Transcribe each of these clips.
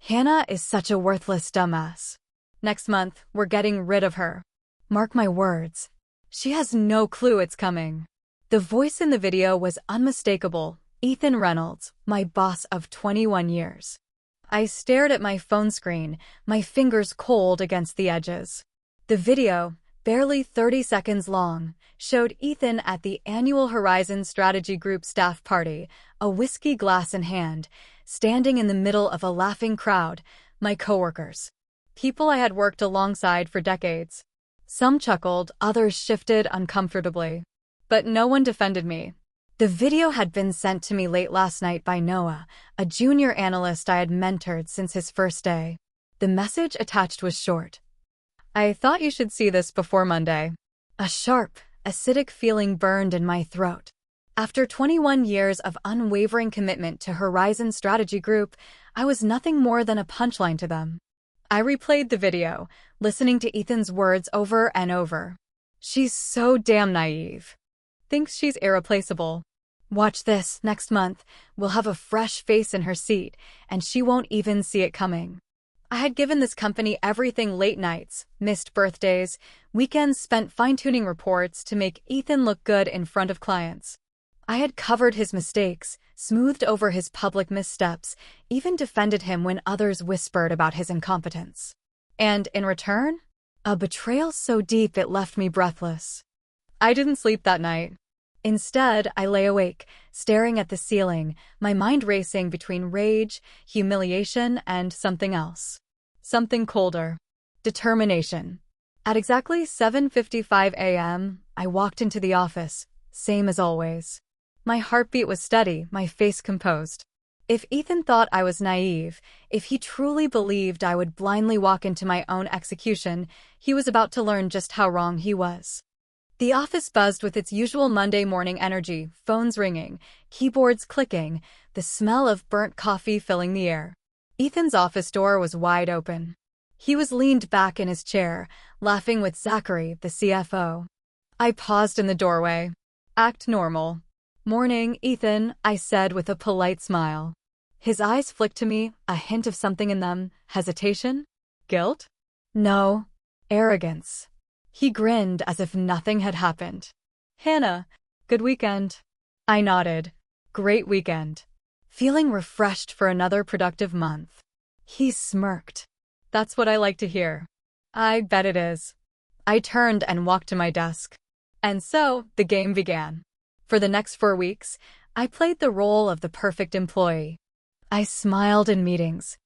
Hannah is such a worthless dumbass. Next month, we're getting rid of her. Mark my words. She has no clue it's coming. The voice in the video was unmistakable. Ethan Reynolds, my boss of 21 years. I stared at my phone screen, my fingers cold against the edges. The video, barely 30 seconds long, showed Ethan at the annual Horizon Strategy Group staff party, a whiskey glass in hand, standing in the middle of a laughing crowd, my coworkers. People I had worked alongside for decades. Some chuckled, others shifted uncomfortably. But no one defended me. The video had been sent to me late last night by Noah, a junior analyst I had mentored since his first day. The message attached was short. I thought you should see this before Monday. A sharp, acidic feeling burned in my throat. After 21 years of unwavering commitment to Horizon Strategy Group, I was nothing more than a punchline to them. I replayed the video, listening to Ethan's words over and over. She's so damn naive. Thinks she's irreplaceable. Watch this, next month, we'll have a fresh face in her seat, and she won't even see it coming. I had given this company everything: late nights, missed birthdays, weekends spent fine-tuning reports to make Ethan look good in front of clients. I had covered his mistakes, smoothed over his public missteps, even defended him when others whispered about his incompetence. And in return, a betrayal so deep it left me breathless. I didn't sleep that night. Instead, I lay awake, staring at the ceiling, my mind racing between rage, humiliation, and something else. Something colder. Determination. At exactly 7:55 a.m., I walked into the office, same as always. My heartbeat was steady, my face composed. If Ethan thought I was naive, if he truly believed I would blindly walk into my own execution, he was about to learn just how wrong he was. The office buzzed with its usual Monday morning energy, phones ringing, keyboards clicking, the smell of burnt coffee filling the air. Ethan's office door was wide open. He was leaned back in his chair, laughing with Zachary, the CFO. I paused in the doorway. Act normal. Morning, Ethan, I said with a polite smile. His eyes flicked to me, a hint of something in them. Hesitation? Guilt? No. Arrogance. He grinned as if nothing had happened. Hannah, good weekend. I nodded. Great weekend. Feeling refreshed for another productive month. He smirked. That's what I like to hear. I bet it is. I turned and walked to my desk. And so, the game began. For the next 4 weeks, I played the role of the perfect employee. I smiled in meetings.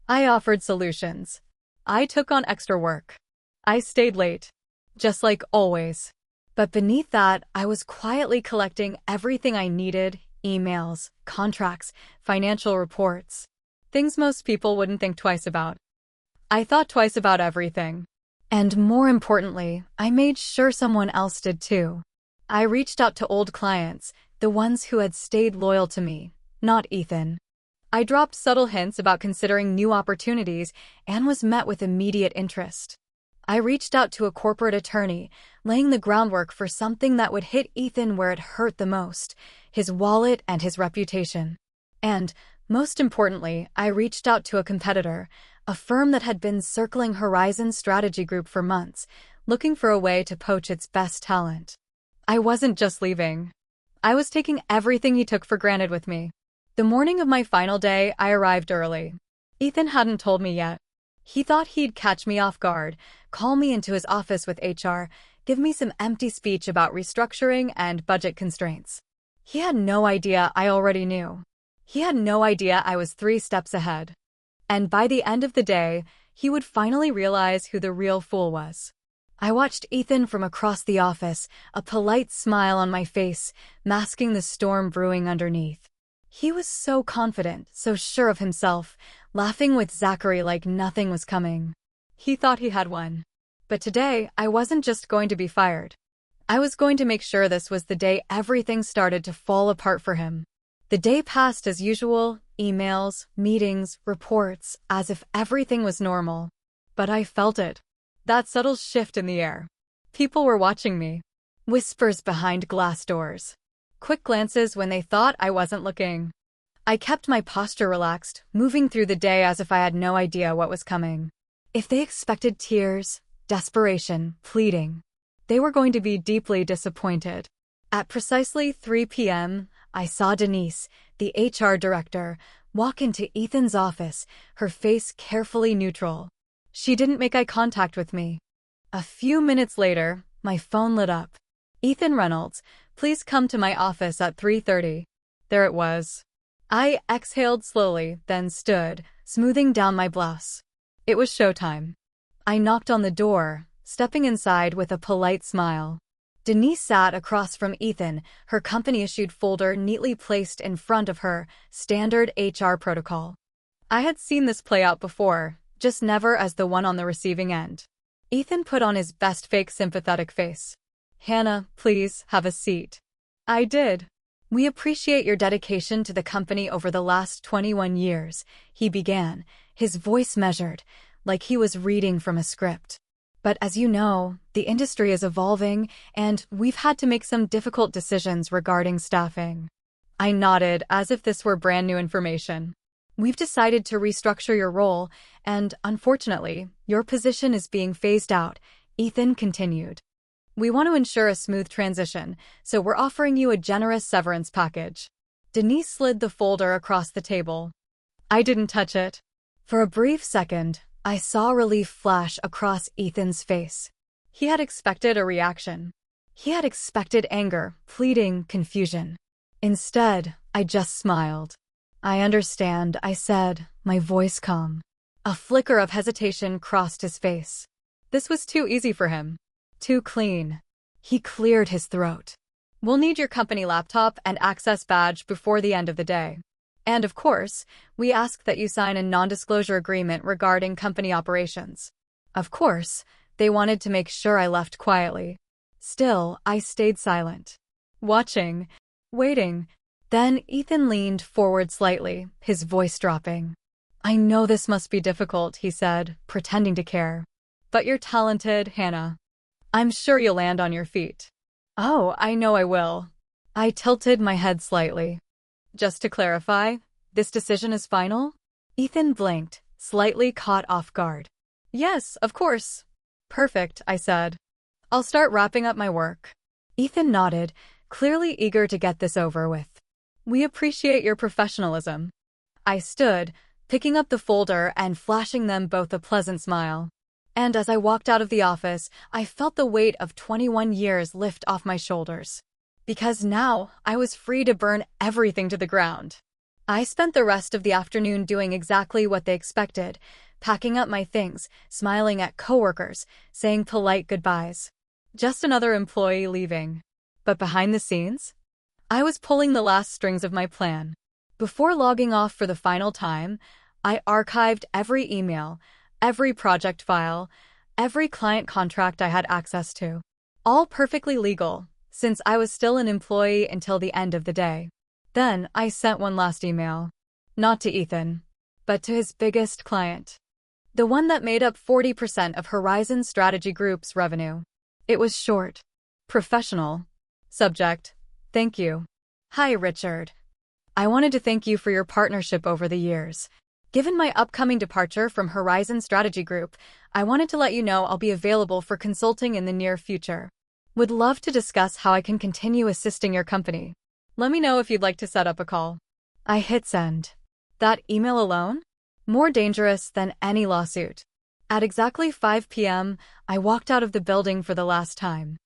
I offered solutions. I took on extra work. I stayed late. Just like always. But beneath that, I was quietly collecting everything I needed: emails, contracts, financial reports. Things most people wouldn't think twice about. I thought twice about everything. And more importantly, I made sure someone else did too. I reached out to old clients, the ones who had stayed loyal to me, not Ethan. I dropped subtle hints about considering new opportunities and was met with immediate interest. I reached out to a corporate attorney, laying the groundwork for something that would hit Ethan where it hurt the most: his wallet and his reputation. And, most importantly, I reached out to a competitor, a firm that had been circling Horizon Strategy Group for months, looking for a way to poach its best talent. I wasn't just leaving. I was taking everything he took for granted with me. The morning of my final day, I arrived early. Ethan hadn't told me yet. He thought he'd catch me off guard, call me into his office with HR, give me some empty speech about restructuring and budget constraints. He had no idea I already knew. He had no idea I was 3 steps ahead. And by the end of the day, he would finally realize who the real fool was. I watched Ethan from across the office, a polite smile on my face, masking the storm brewing underneath. He was so confident, so sure of himself, laughing with Zachary like nothing was coming. He thought he had won. But today, I wasn't just going to be fired. I was going to make sure this was the day everything started to fall apart for him. The day passed as usual: emails, meetings, reports, as if everything was normal. But I felt it. That subtle shift in the air. People were watching me. Whispers behind glass doors. Quick glances when they thought I wasn't looking. I kept my posture relaxed, moving through the day as if I had no idea what was coming. If they expected tears, desperation, pleading, they were going to be deeply disappointed. At precisely 3 p.m., I saw Denise, the HR director, walk into Ethan's office, her face carefully neutral. She didn't make eye contact with me. A few minutes later, my phone lit up. "Ethan Reynolds, please come to my office at 3:30. There it was. I exhaled slowly, then stood, smoothing down my blouse. It was showtime. I knocked on the door, stepping inside with a polite smile. Denise sat across from Ethan, her company-issued folder neatly placed in front of her, standard HR protocol. I had seen this play out before, just never as the one on the receiving end. Ethan put on his best fake sympathetic face. "Hannah, please, have a seat." I did. "We appreciate your dedication to the company over the last 21 years, he began, his voice measured, like he was reading from a script. "But as you know, the industry is evolving, and we've had to make some difficult decisions regarding staffing." I nodded as if this were brand new information. "We've decided to restructure your role, and unfortunately, your position is being phased out," Ethan continued. "We want to ensure a smooth transition, so we're offering you a generous severance package." Denise slid the folder across the table. I didn't touch it. For a brief second, I saw relief flash across Ethan's face. He had expected a reaction. He had expected anger, pleading, confusion. Instead, I just smiled. "I understand," I said, my voice calm. A flicker of hesitation crossed his face. This was too easy for him. Too clean. He cleared his throat. "We'll need your company laptop and access badge before the end of the day. And of course, we ask that you sign a non-disclosure agreement regarding company operations." Of course, they wanted to make sure I left quietly. Still, I stayed silent. Watching. Waiting. Then Ethan leaned forward slightly, his voice dropping. "I know this must be difficult," he said, pretending to care. "But you're talented, Hannah. I'm sure you'll land on your feet." "Oh, I know I will." I tilted my head slightly. "Just to clarify, this decision is final?" Ethan blinked, slightly caught off guard. "Yes, of course." "Perfect," I said. "I'll start wrapping up my work." Ethan nodded, clearly eager to get this over with. "We appreciate your professionalism." I stood, picking up the folder and flashing them both a pleasant smile. And as I walked out of the office, I felt the weight of 21 years lift off my shoulders. Because now, I was free to burn everything to the ground. I spent the rest of the afternoon doing exactly what they expected, packing up my things, smiling at coworkers, saying polite goodbyes. Just another employee leaving. But behind the scenes, I was pulling the last strings of my plan. Before logging off for the final time, I archived every email, every project file, every client contract I had access to. All perfectly legal, since I was still an employee until the end of the day. Then I sent one last email. Not to Ethan, but to his biggest client. The one that made up 40% of Horizon Strategy Group's revenue. It was short. Professional. Subject: Thank you. Hi, Richard. I wanted to thank you for your partnership over the years. Given my upcoming departure from Horizon Strategy Group, I wanted to let you know I'll be available for consulting in the near future. Would love to discuss how I can continue assisting your company. Let me know if you'd like to set up a call. I hit send. That email alone? More dangerous than any lawsuit. At exactly 5 p.m., I walked out of the building for the last time.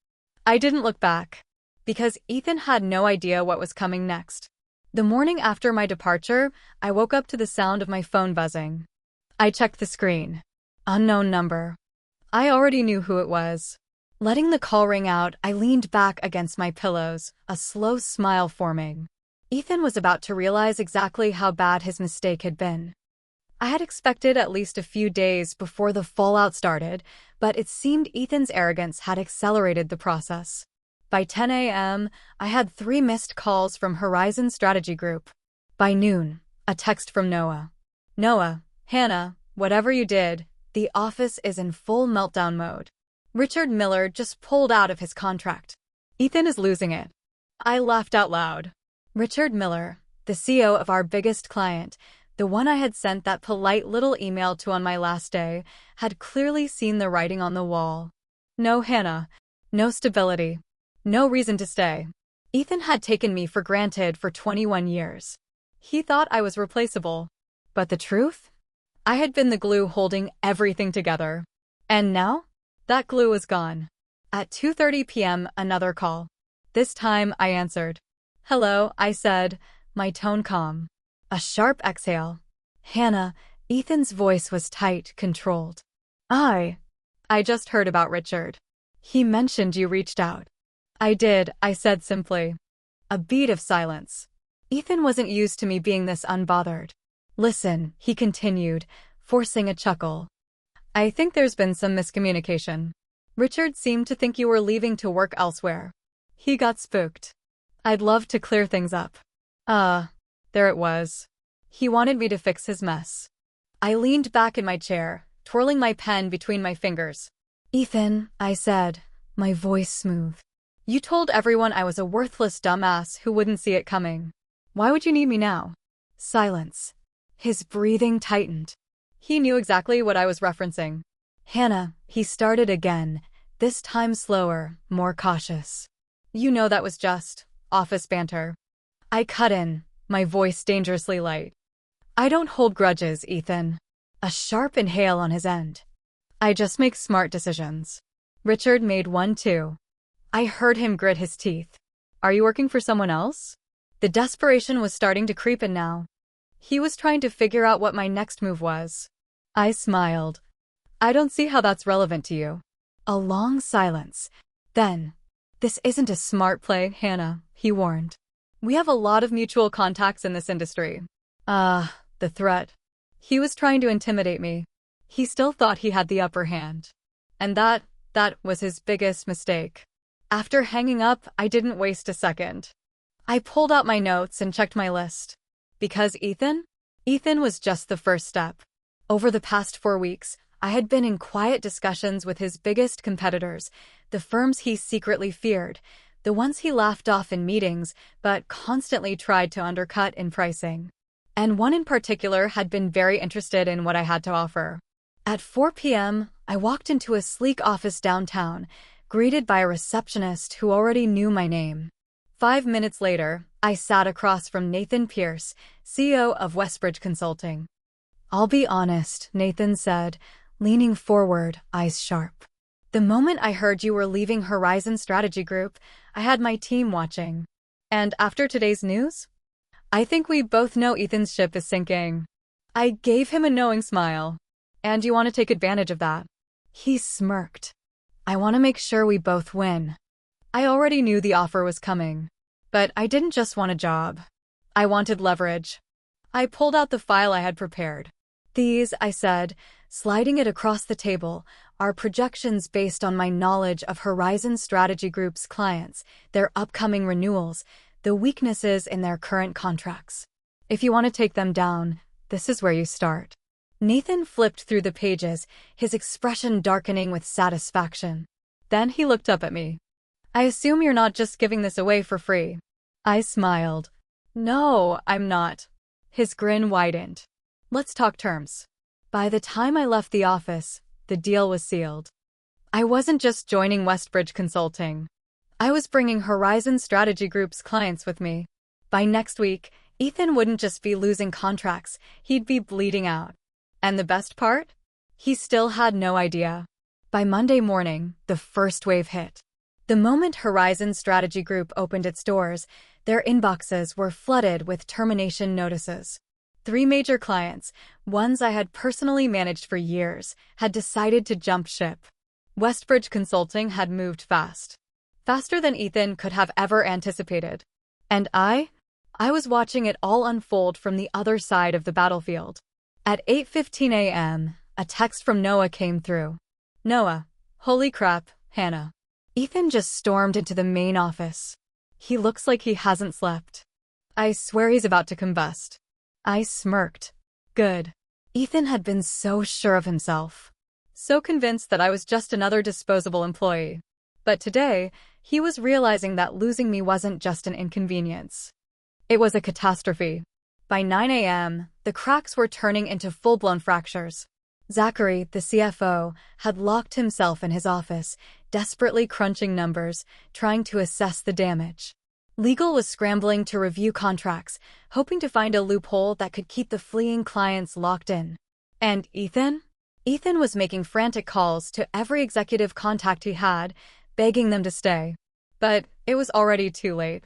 I didn't look back, because Ethan had no idea what was coming next. The morning after my departure, I woke up to the sound of my phone buzzing. I checked the screen. Unknown number. I already knew who it was. Letting the call ring out, I leaned back against my pillows, a slow smile forming. Ethan was about to realize exactly how bad his mistake had been. I had expected at least a few days before the fallout started, but it seemed Ethan's arrogance had accelerated the process. By 10 a.m., I had 3 missed calls from Horizon Strategy Group. By noon, a text from Noah. "Noah, Hannah, whatever you did, the office is in full meltdown mode. Richard Miller just pulled out of his contract. Ethan is losing it." I laughed out loud. Richard Miller, the CEO of our biggest client, the one I had sent that polite little email to on my last day, had clearly seen the writing on the wall. No Hannah. No stability. No reason to stay. Ethan had taken me for granted for 21 years. He thought I was replaceable. But the truth? I had been the glue holding everything together. And now? That glue was gone. At 2:30 p.m., another call. This time, I answered. "Hello," I said, my tone calm. A sharp exhale. "Hannah," Ethan's voice was tight, controlled. I just heard about Richard. He mentioned you reached out." "I did," I said simply. A beat of silence. Ethan wasn't used to me being this unbothered. "Listen," he continued, forcing a chuckle. "I think there's been some miscommunication. Richard seemed to think you were leaving to work elsewhere. He got spooked. I'd love to clear things up." There it was. He wanted me to fix his mess. I leaned back in my chair, twirling my pen between my fingers. "Ethan," I said, my voice smooth. "You told everyone I was a worthless dumbass who wouldn't see it coming. Why would you need me now?" Silence. His breathing tightened. He knew exactly what I was referencing. "Hannah," he started again, this time slower, more cautious. "You know that was just office banter." I cut in, my voice dangerously light. "I don't hold grudges, Ethan." A sharp inhale on his end. "I just make smart decisions. Richard made one too." I heard him grit his teeth. "Are you working for someone else?" The desperation was starting to creep in now. He was trying to figure out what my next move was. I smiled. "I don't see how that's relevant to you." A long silence. Then, "This isn't a smart play, Hannah," he warned. "We have a lot of mutual contacts in this industry." The threat. He was trying to intimidate me. He still thought he had the upper hand. And that was his biggest mistake. After hanging up, I didn't waste a second. I pulled out my notes and checked my list. Because Ethan was just the first step. Over the past 4 weeks, I had been in quiet discussions with his biggest competitors, the firms he secretly feared, the ones he laughed off in meetings but constantly tried to undercut in pricing. And one in particular had been very interested in what I had to offer. At 4 p.m., I walked into a sleek office downtown, greeted by a receptionist who already knew my name. 5 minutes later, I sat across from Nathan Pierce, CEO of Westbridge Consulting. "I'll be honest," Nathan said, leaning forward, eyes sharp. "The moment I heard you were leaving Horizon Strategy Group, I had my team watching. And after today's news, I think we both know Ethan's ship is sinking." I gave him a knowing smile. "And you want to take advantage of that?" He smirked. "I want to make sure we both win." I already knew the offer was coming. But I didn't just want a job. I wanted leverage. I pulled out the file I had prepared. "These," I said, sliding it across the table, "are projections based on my knowledge of Horizon Strategy Group's clients, their upcoming renewals, the weaknesses in their current contracts. If you want to take them down, this is where you start." Nathan flipped through the pages, his expression darkening with satisfaction. Then he looked up at me. "I assume you're not just giving this away for free." I smiled. "No, I'm not." His grin widened. "Let's talk terms." By the time I left the office, the deal was sealed. I wasn't just joining Westbridge Consulting. I was bringing Horizon Strategy Group's clients with me. By next week, Ethan wouldn't just be losing contracts, he'd be bleeding out. And the best part? He still had no idea. By Monday morning, the first wave hit. The moment Horizon Strategy Group opened its doors, their inboxes were flooded with termination notices. 3 major clients, ones I had personally managed for years, had decided to jump ship. Westbridge Consulting had moved fast. Faster than Ethan could have ever anticipated. And I was watching it all unfold from the other side of the battlefield. At 8:15 a.m., a text from Noah came through. "Noah, holy crap, Hannah." Ethan just stormed into the main office. "He looks like he hasn't slept. I swear he's about to combust." I smirked. Good. Ethan had been so sure of himself. So convinced that I was just another disposable employee. But today, he was realizing that losing me wasn't just an inconvenience. It was a catastrophe. By 9 a.m., the cracks were turning into full-blown fractures. Zachary, the CFO, had locked himself in his office, desperately crunching numbers, trying to assess the damage. Legal was scrambling to review contracts, hoping to find a loophole that could keep the fleeing clients locked in. And Ethan? Ethan was making frantic calls to every executive contact he had, begging them to stay. But it was already too late.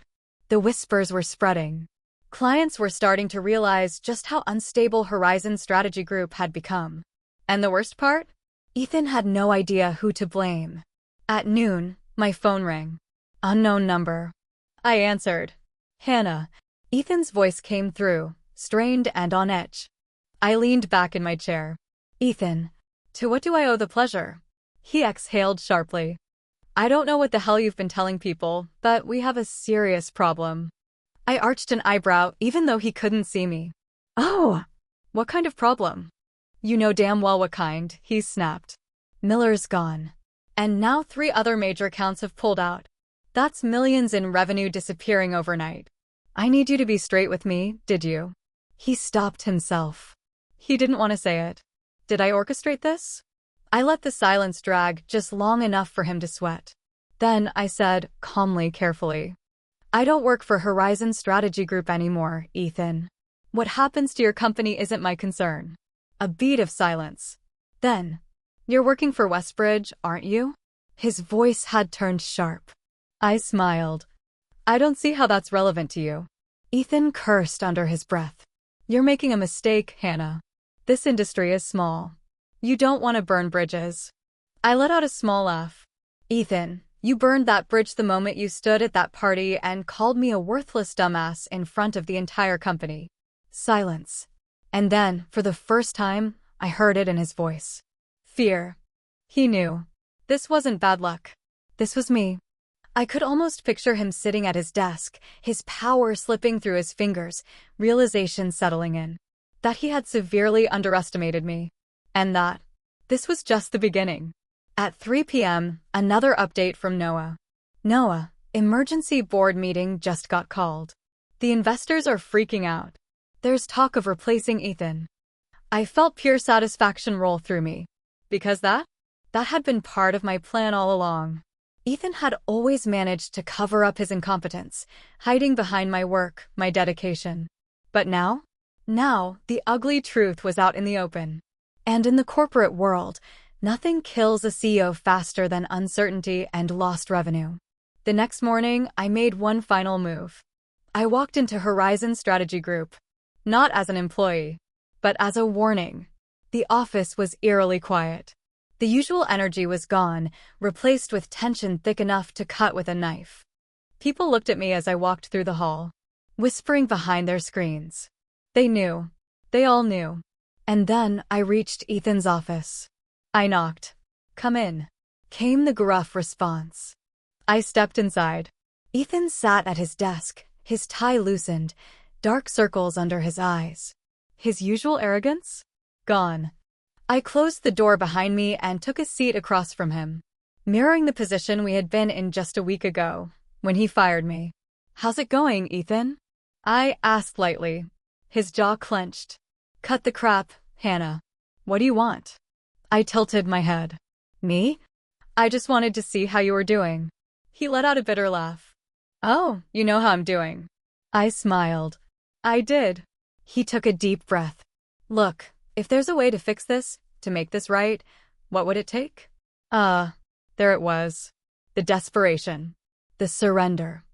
The whispers were spreading. Clients were starting to realize just how unstable Horizon Strategy Group had become. And the worst part? Ethan had no idea who to blame. At noon, my phone rang. Unknown number. I answered. Hannah. Ethan's voice came through, strained and on edge. I leaned back in my chair. Ethan, to what do I owe the pleasure? He exhaled sharply. I don't know what the hell you've been telling people, but we have a serious problem. I arched an eyebrow even though he couldn't see me. Oh, what kind of problem? You know damn well what kind, he snapped. Miller's gone. And now 3 other major accounts have pulled out. That's millions in revenue disappearing overnight. I need you to be straight with me, did you? He stopped himself. He didn't want to say it. Did I orchestrate this? I let the silence drag just long enough for him to sweat. Then I said, calmly, carefully, I don't work for Horizon Strategy Group anymore, Ethan. What happens to your company isn't my concern. A beat of silence. Then, you're working for Westbridge, aren't you? His voice had turned sharp. I smiled. I don't see how that's relevant to you. Ethan cursed under his breath. You're making a mistake, Hannah. This industry is small. You don't want to burn bridges. I let out a small laugh. Ethan, you burned that bridge the moment you stood at that party and called me a worthless dumbass in front of the entire company. Silence. And then, for the first time, I heard it in his voice. Fear. He knew. This wasn't bad luck. This was me. I could almost picture him sitting at his desk, his power slipping through his fingers, realization settling in. That he had severely underestimated me. And that this was just the beginning. At 3 p.m., another update from Noah. Noah, emergency board meeting just got called. The investors are freaking out. There's talk of replacing Ethan. I felt pure satisfaction roll through me. Because that had been part of my plan all along. Ethan had always managed to cover up his incompetence, hiding behind my work, my dedication. But now, the ugly truth was out in the open. And in the corporate world, nothing kills a CEO faster than uncertainty and lost revenue. The next morning, I made one final move. I walked into Horizon Strategy Group. Not as an employee, but as a warning. The office was eerily quiet. The usual energy was gone, replaced with tension thick enough to cut with a knife. People looked at me as I walked through the hall, whispering behind their screens. They knew. They all knew. And then I reached Ethan's office. I knocked. Come in. Came the gruff response. I stepped inside. Ethan sat at his desk, his tie loosened, dark circles under his eyes. His usual arrogance? Gone. I closed the door behind me and took a seat across from him, mirroring the position we had been in just a week ago, when he fired me. How's it going, Ethan? I asked lightly. His jaw clenched. Cut the crap, Hannah. What do you want? I tilted my head. Me? I just wanted to see how you were doing. He let out a bitter laugh. Oh, you know how I'm doing. I smiled. I did. He took a deep breath. Look, if there's a way to fix this, to make this right, what would it take? There it was. The desperation. The surrender.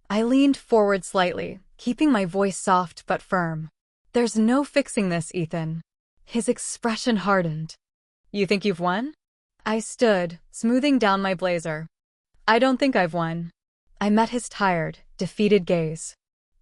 I leaned forward slightly, keeping my voice soft but firm. There's no fixing this, Ethan. His expression hardened. You think you've won? I stood, smoothing down my blazer. I don't think I've won. I met his tired, defeated gaze.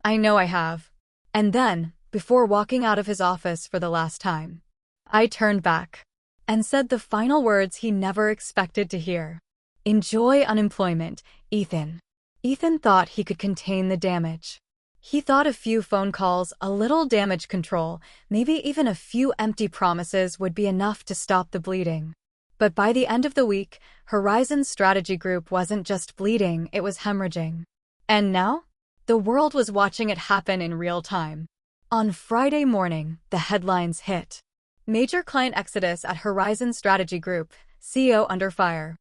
I know I have. And then, before walking out of his office for the last time, I turned back and said the final words he never expected to hear. Enjoy unemployment, Ethan. Ethan thought he could contain the damage. He thought a few phone calls, a little damage control, maybe even a few empty promises would be enough to stop the bleeding. But by the end of the week, Horizon Strategy Group wasn't just bleeding, it was hemorrhaging. And now? The world was watching it happen in real time. On Friday morning, the headlines hit. Major client exodus at Horizon Strategy Group, CEO under fire.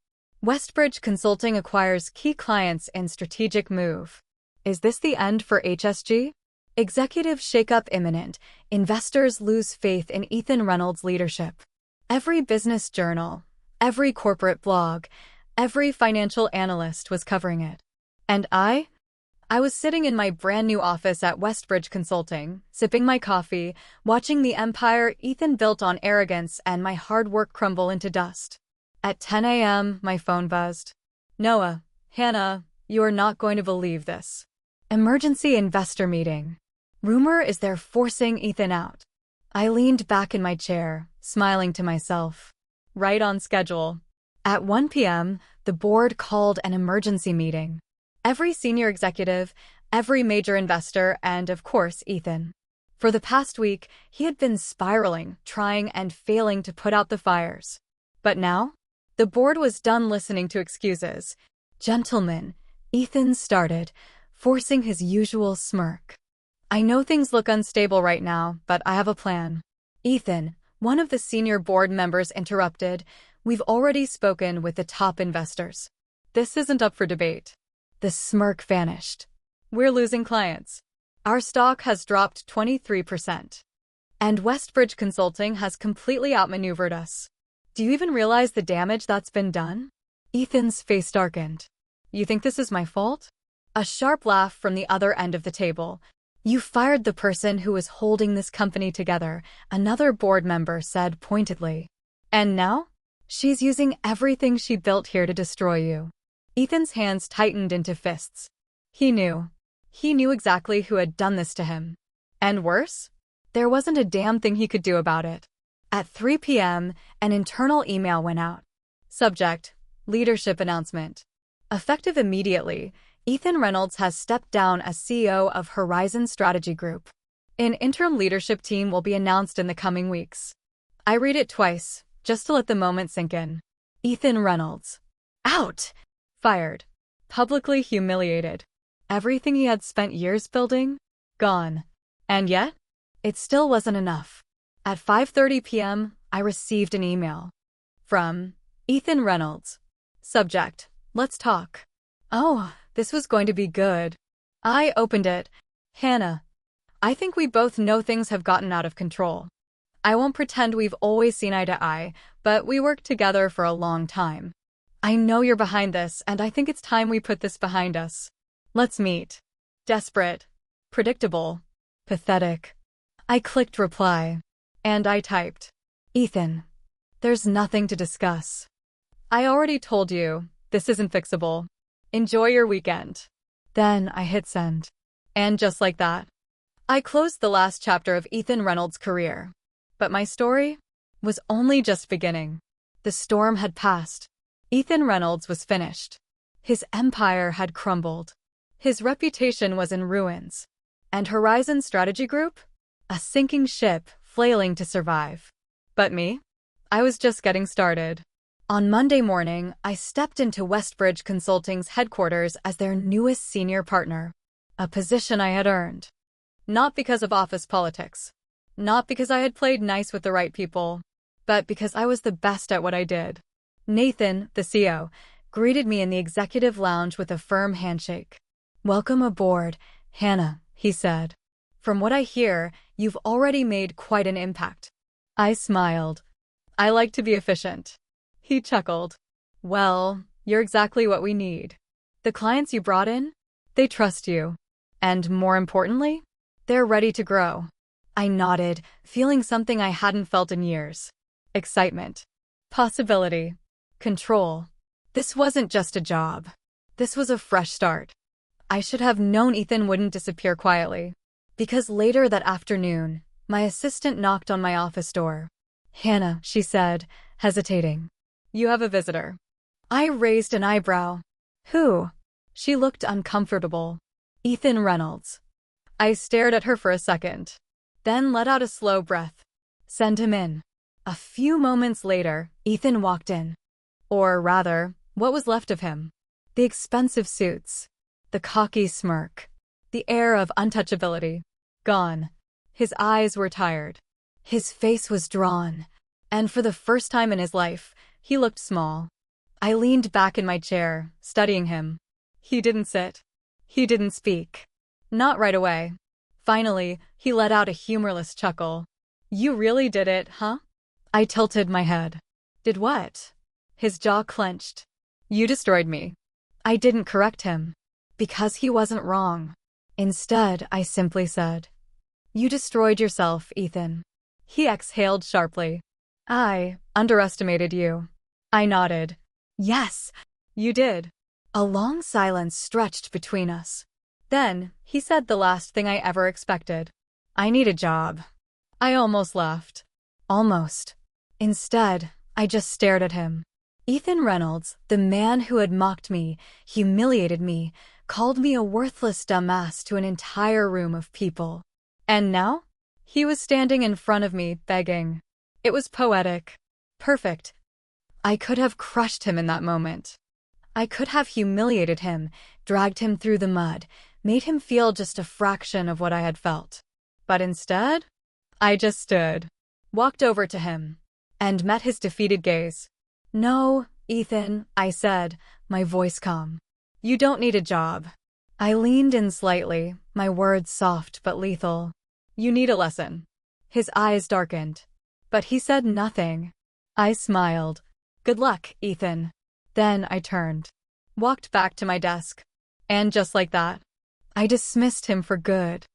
Westbridge Consulting acquires key clients in strategic move. Is this the end for HSG? Executive shakeup imminent. Investors lose faith in Ethan Reynolds' leadership. Every business journal, every corporate blog, every financial analyst was covering it. And I was sitting in my brand new office at Westbridge Consulting, sipping my coffee, watching the empire Ethan built on arrogance and my hard work crumble into dust. At 10 a.m., my phone buzzed. Noah, Hannah, you are not going to believe this. Emergency investor meeting. Rumor is they're forcing Ethan out. I leaned back in my chair, smiling to myself. Right on schedule. At 1 p.m., the board called an emergency meeting. Every senior executive, every major investor, and of course, Ethan. For the past week, he had been spiraling, trying and failing to put out the fires. But now? The board was done listening to excuses. Gentlemen, Ethan started, forcing his usual smirk. I know things look unstable right now, but I have a plan. Ethan, one of the senior board members interrupted, we've already spoken with the top investors. This isn't up for debate. The smirk vanished. We're losing clients. Our stock has dropped 23%. And Westbridge Consulting has completely outmaneuvered us. Do you even realize the damage that's been done? Ethan's face darkened. You think this is my fault? A sharp laugh from the other end of the table. You fired the person who was holding this company together, another board member said pointedly. And now? She's using everything she built here to destroy you. Ethan's hands tightened into fists. He knew. He knew exactly who had done this to him. And worse? There wasn't a damn thing he could do about it. At 3 p.m., an internal email went out. Subject: Leadership announcement. Effective immediately, Ethan Reynolds has stepped down as CEO of Horizon Strategy Group. An interim leadership team will be announced in the coming weeks. I read it twice, just to let the moment sink in. Ethan Reynolds. Out! Fired. Publicly humiliated. Everything he had spent years building? Gone. And yet, it still wasn't enough. At 5:30 p.m., I received an email. From Ethan Reynolds. Subject: Let's talk. Oh, this was going to be good. I opened it. Hannah, I think we both know things have gotten out of control. I won't pretend we've always seen eye to eye, but we worked together for a long time. I know you're behind this, and I think it's time we put this behind us. Let's meet. Desperate. Predictable. Pathetic. I clicked reply. And I typed. Ethan, there's nothing to discuss. I already told you, this isn't fixable. Enjoy your weekend. Then I hit send. And just like that, I closed the last chapter of Ethan Reynolds' career. But my story was only just beginning. The storm had passed. Ethan Reynolds was finished. His empire had crumbled. His reputation was in ruins. And Horizon Strategy Group? A sinking ship, flailing to survive. But me? I was just getting started. On Monday morning, I stepped into Westbridge Consulting's headquarters as their newest senior partner, a position I had earned. Not because of office politics. Not because I had played nice with the right people, but because I was the best at what I did. Nathan, the CEO, greeted me in the executive lounge with a firm handshake. Welcome aboard, Hannah, he said. From what I hear, you've already made quite an impact. I smiled. I like to be efficient. He chuckled. Well, you're exactly what we need. The clients you brought in? They trust you. And more importantly, they're ready to grow. I nodded, feeling something I hadn't felt in years. Excitement. Possibility. Control. This wasn't just a job. This was a fresh start. I should have known Ethan wouldn't disappear quietly. Because later that afternoon, my assistant knocked on my office door. Hannah, she said, hesitating. You have a visitor. I raised an eyebrow. Who? She looked uncomfortable. Ethan Reynolds. I stared at her for a second, then let out a slow breath. Send him in. A few moments later, Ethan walked in. Or rather, what was left of him. The expensive suits. The cocky smirk. The air of untouchability. Gone. His eyes were tired. His face was drawn. And for the first time in his life, he looked small. I leaned back in my chair, studying him. He didn't sit. He didn't speak. Not right away. Finally, he let out a humorless chuckle. You really did it, huh? I tilted my head. Did what? His jaw clenched. You destroyed me. I didn't correct him. Because he wasn't wrong. Instead, I simply said, you destroyed yourself, Ethan. He exhaled sharply. I underestimated you. I nodded. Yes, you did. A long silence stretched between us. Then, he said the last thing I ever expected. I need a job. I almost laughed. Almost. Instead, I just stared at him. Ethan Reynolds, the man who had mocked me, humiliated me, called me a worthless dumbass to an entire room of people. And now? He was standing in front of me, begging. It was poetic. Perfect. I could have crushed him in that moment. I could have humiliated him, dragged him through the mud, made him feel just a fraction of what I had felt. But instead, I just stood, walked over to him, and met his defeated gaze. No, Ethan, I said, my voice calm. You don't need a job. I leaned in slightly, my words soft but lethal. You need a lesson. His eyes darkened. But he said nothing. I smiled. Good luck, Ethan. Then I turned, walked back to my desk. And just like that, I dismissed him for good.